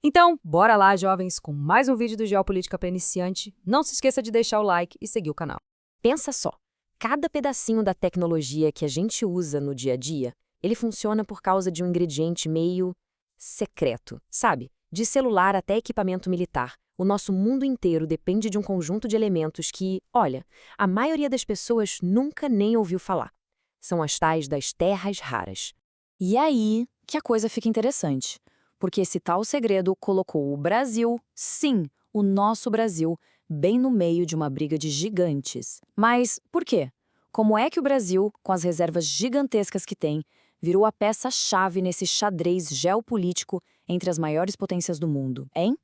Então, bora lá, jovens, com mais um vídeo do Geopolítica para Iniciante. Não se esqueça de deixar o like e seguir o canal. Pensa só, cada pedacinho da tecnologia que a gente usa no dia a dia, ele funciona por causa de um ingrediente meio secreto, sabe? De celular até equipamento militar. O nosso mundo inteiro depende de um conjunto de elementos que, olha, a maioria das pessoas nunca nem ouviu falar. São as tais das terras raras. E aí que a coisa fica interessante, porque esse tal segredo colocou o Brasil, sim, o nosso Brasil, bem no meio de uma briga de gigantes. Mas por quê? Como é que o Brasil, com as reservas gigantescas que tem, virou a peça-chave nesse xadrez geopolítico entre as maiores potências do mundo, hein?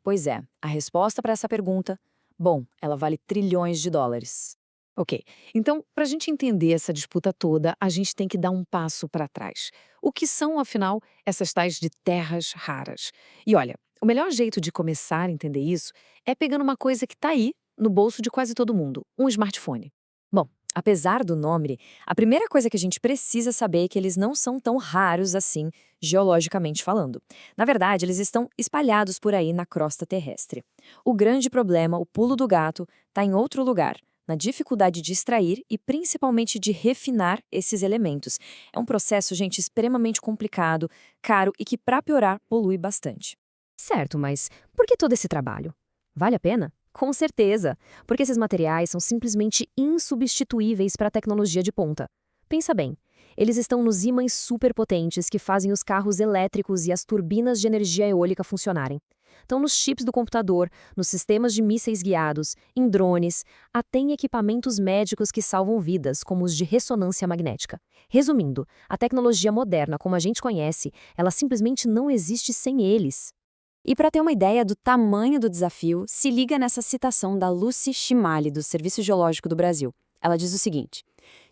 Pois é, a resposta para essa pergunta, bom, ela vale trilhões de dólares. Ok, então, para a gente entender essa disputa toda, a gente tem que dar um passo para trás. O que são, afinal, essas tais de terras raras? E olha, o melhor jeito de começar a entender isso é pegando uma coisa que está aí, no bolso de quase todo mundo, um smartphone. Bom, apesar do nome, a primeira coisa que a gente precisa saber é que eles não são tão raros assim, geologicamente falando. Na verdade, eles estão espalhados por aí na crosta terrestre. O grande problema, o pulo do gato, está em outro lugar, na dificuldade de extrair e principalmente de refinar esses elementos. É um processo, gente, extremamente complicado, caro e que, para piorar, polui bastante. Certo, mas por que todo esse trabalho? Vale a pena? Com certeza, porque esses materiais são simplesmente insubstituíveis para a tecnologia de ponta. Pensa bem, eles estão nos ímãs superpotentes que fazem os carros elétricos e as turbinas de energia eólica funcionarem. Estão nos chips do computador, nos sistemas de mísseis guiados, em drones, até em equipamentos médicos que salvam vidas, como os de ressonância magnética. Resumindo, a tecnologia moderna, como a gente conhece, ela simplesmente não existe sem eles. E para ter uma ideia do tamanho do desafio, se liga nessa citação da Lucy Chimali, do Serviço Geológico do Brasil. Ela diz o seguinte: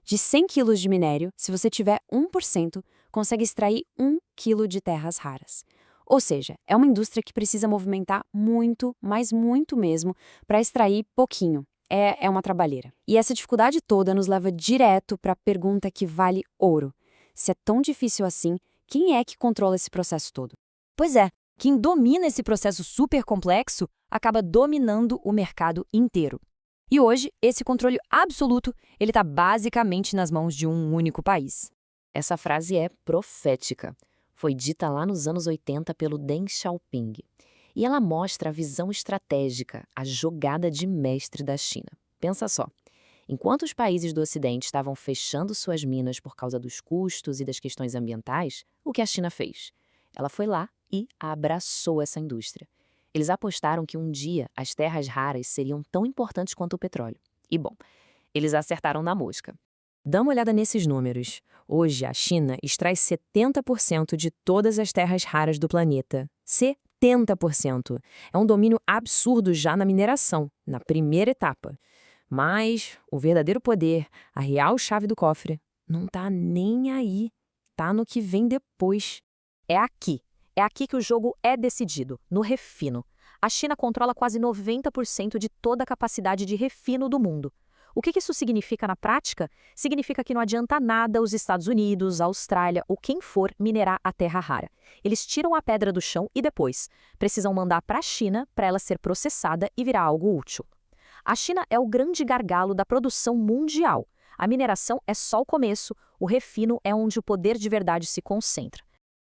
de 100 quilos de minério, se você tiver 1%, consegue extrair 1 quilo de terras raras. Ou seja, é uma indústria que precisa movimentar muito, mas muito mesmo, para extrair pouquinho. É uma trabalheira. E essa dificuldade toda nos leva direto para a pergunta que vale ouro. Se é tão difícil assim, quem é que controla esse processo todo? Pois é, quem domina esse processo super complexo acaba dominando o mercado inteiro. E hoje, esse controle absoluto, ele está basicamente nas mãos de um único país. Essa frase é profética. Foi dita lá nos anos 80 pelo Deng Xiaoping. E ela mostra a visão estratégica, a jogada de mestre da China. Pensa só, enquanto os países do Ocidente estavam fechando suas minas por causa dos custos e das questões ambientais, o que a China fez? Ela foi lá e abraçou essa indústria. Eles apostaram que um dia as terras raras seriam tão importantes quanto o petróleo. E bom, eles acertaram na mosca. Dá uma olhada nesses números. Hoje, a China extrai 70% de todas as terras raras do planeta. 70%. É um domínio absurdo já na mineração, na primeira etapa. Mas o verdadeiro poder, a real chave do cofre, não tá nem aí. Tá no que vem depois. É aqui que o jogo é decidido, no refino. A China controla quase 90% de toda a capacidade de refino do mundo. O que isso significa na prática? Significa que não adianta nada os Estados Unidos, a Austrália ou quem for minerar a terra rara. Eles tiram a pedra do chão e depois precisam mandar para a China para ela ser processada e virar algo útil. A China é o grande gargalo da produção mundial. A mineração é só o começo, o refino é onde o poder de verdade se concentra.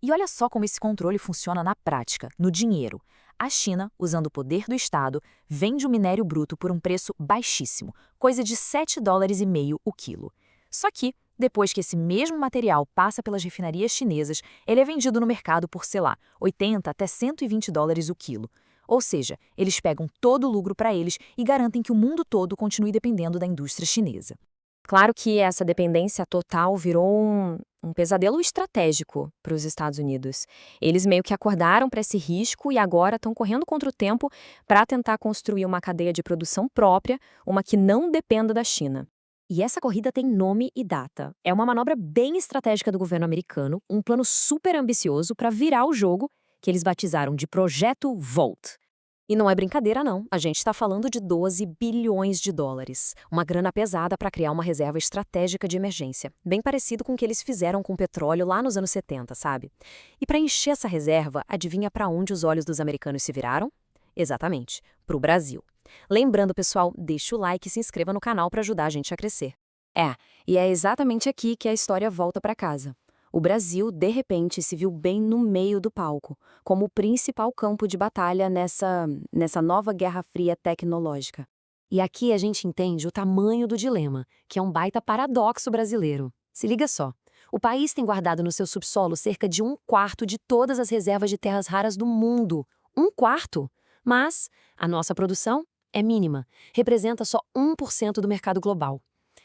E olha só como esse controle funciona na prática, no dinheiro. A China, usando o poder do Estado, vende o minério bruto por um preço baixíssimo, coisa de 7,5 dólares o quilo. Só que, depois que esse mesmo material passa pelas refinarias chinesas, ele é vendido no mercado por, sei lá, 80 até 120 dólares o quilo. Ou seja, eles pegam todo o lucro para eles e garantem que o mundo todo continue dependendo da indústria chinesa. Claro que essa dependência total virou um pesadelo estratégico para os Estados Unidos. Eles meio que acordaram para esse risco e agora estão correndo contra o tempo para tentar construir uma cadeia de produção própria, uma que não dependa da China. E essa corrida tem nome e data. É uma manobra bem estratégica do governo americano, um plano super ambicioso para virar o jogo que eles batizaram de Projeto Volt. E não é brincadeira, não. A gente está falando de 12 bilhões de dólares. Uma grana pesada para criar uma reserva estratégica de emergência. Bem parecido com o que eles fizeram com o petróleo lá nos anos 70, sabe? E para encher essa reserva, adivinha para onde os olhos dos americanos se viraram? Exatamente, para o Brasil. Lembrando, pessoal, deixa o like e se inscreva no canal para ajudar a gente a crescer. E é exatamente aqui que a história volta para casa. O Brasil, de repente, se viu bem no meio do palco, como o principal campo de batalha nessa nova Guerra Fria tecnológica. E aqui a gente entende o tamanho do dilema, que é um baita paradoxo brasileiro. Se liga só. O país tem guardado no seu subsolo cerca de 1/4 de todas as reservas de terras raras do mundo. 1/4! Mas a nossa produção é mínima, representa só 1% do mercado global.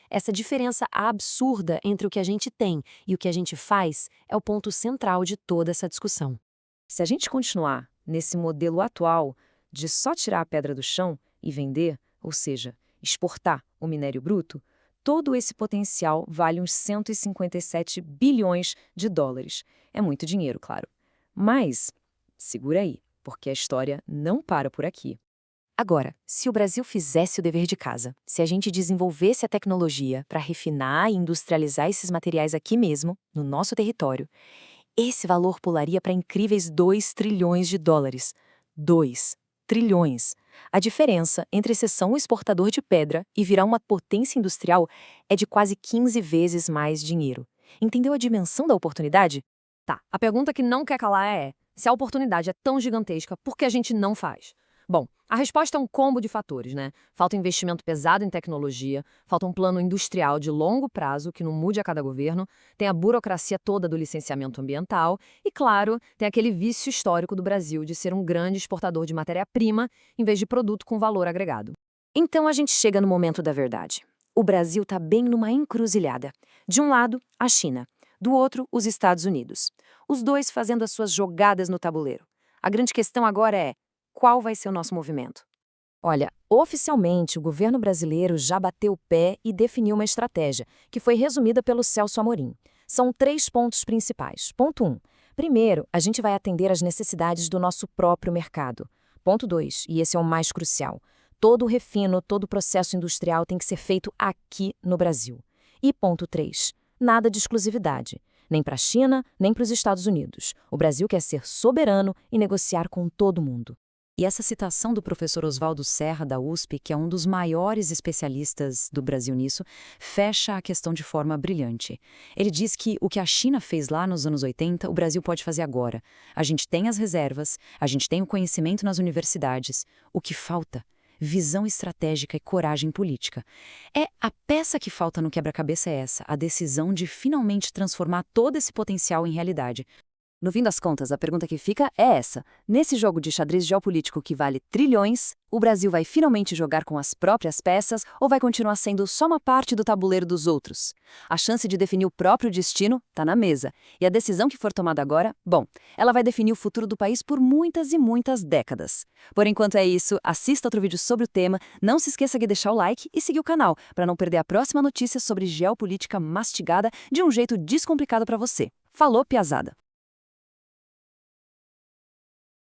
Essa diferença absurda entre o que a gente tem e o que a gente faz é o ponto central de toda essa discussão. Se a gente continuar nesse modelo atual de só tirar a pedra do chão e vender, ou seja, exportar o minério bruto, todo esse potencial vale uns 157 bilhões de dólares. É muito dinheiro, claro. Mas, segura aí, porque a história não para por aqui. Agora, se o Brasil fizesse o dever de casa, se a gente desenvolvesse a tecnologia para refinar e industrializar esses materiais aqui mesmo, no nosso território, esse valor pularia para incríveis 2 trilhões de dólares. 2 trilhões. A diferença entre ser só um exportador de pedra e virar uma potência industrial é de quase 15 vezes mais dinheiro. Entendeu a dimensão da oportunidade? Tá, a pergunta que não quer calar é: se a oportunidade é tão gigantesca, por que a gente não faz? Bom, a resposta é um combo de fatores, né? Falta investimento pesado em tecnologia, falta um plano industrial de longo prazo que não mude a cada governo, tem a burocracia toda do licenciamento ambiental e, claro, tem aquele vício histórico do Brasil de ser um grande exportador de matéria-prima em vez de produto com valor agregado. Então a gente chega no momento da verdade. O Brasil está bem numa encruzilhada. De um lado, a China. Do outro, os Estados Unidos. Os dois fazendo as suas jogadas no tabuleiro. A grande questão agora é: qual vai ser o nosso movimento? Olha, oficialmente o governo brasileiro já bateu o pé e definiu uma estratégia, que foi resumida pelo Celso Amorim. São 3 pontos principais. Ponto 1. Primeiro, a gente vai atender às necessidades do nosso próprio mercado. Ponto 2, e esse é o mais crucial: todo o refino, todo o processo industrial tem que ser feito aqui no Brasil. E ponto 3, nada de exclusividade. Nem para a China, nem para os Estados Unidos. O Brasil quer ser soberano e negociar com todo mundo. E essa citação do professor Oswaldo Serra, da USP, que é um dos maiores especialistas do Brasil nisso, fecha a questão de forma brilhante. Ele diz que o que a China fez lá nos anos 80, o Brasil pode fazer agora. A gente tem as reservas, a gente tem o conhecimento nas universidades. O que falta? Visão estratégica e coragem política. A peça que falta no quebra-cabeça é essa, a decisão de finalmente transformar todo esse potencial em realidade. No fim das contas, a pergunta que fica é essa: nesse jogo de xadrez geopolítico que vale trilhões, o Brasil vai finalmente jogar com as próprias peças ou vai continuar sendo só uma parte do tabuleiro dos outros? A chance de definir o próprio destino está na mesa. E a decisão que for tomada agora, bom, ela vai definir o futuro do país por muitas e muitas décadas. Por enquanto é isso, assista outro vídeo sobre o tema, não se esqueça de deixar o like e seguir o canal para não perder a próxima notícia sobre geopolítica mastigada de um jeito descomplicado para você. Falou, piazada!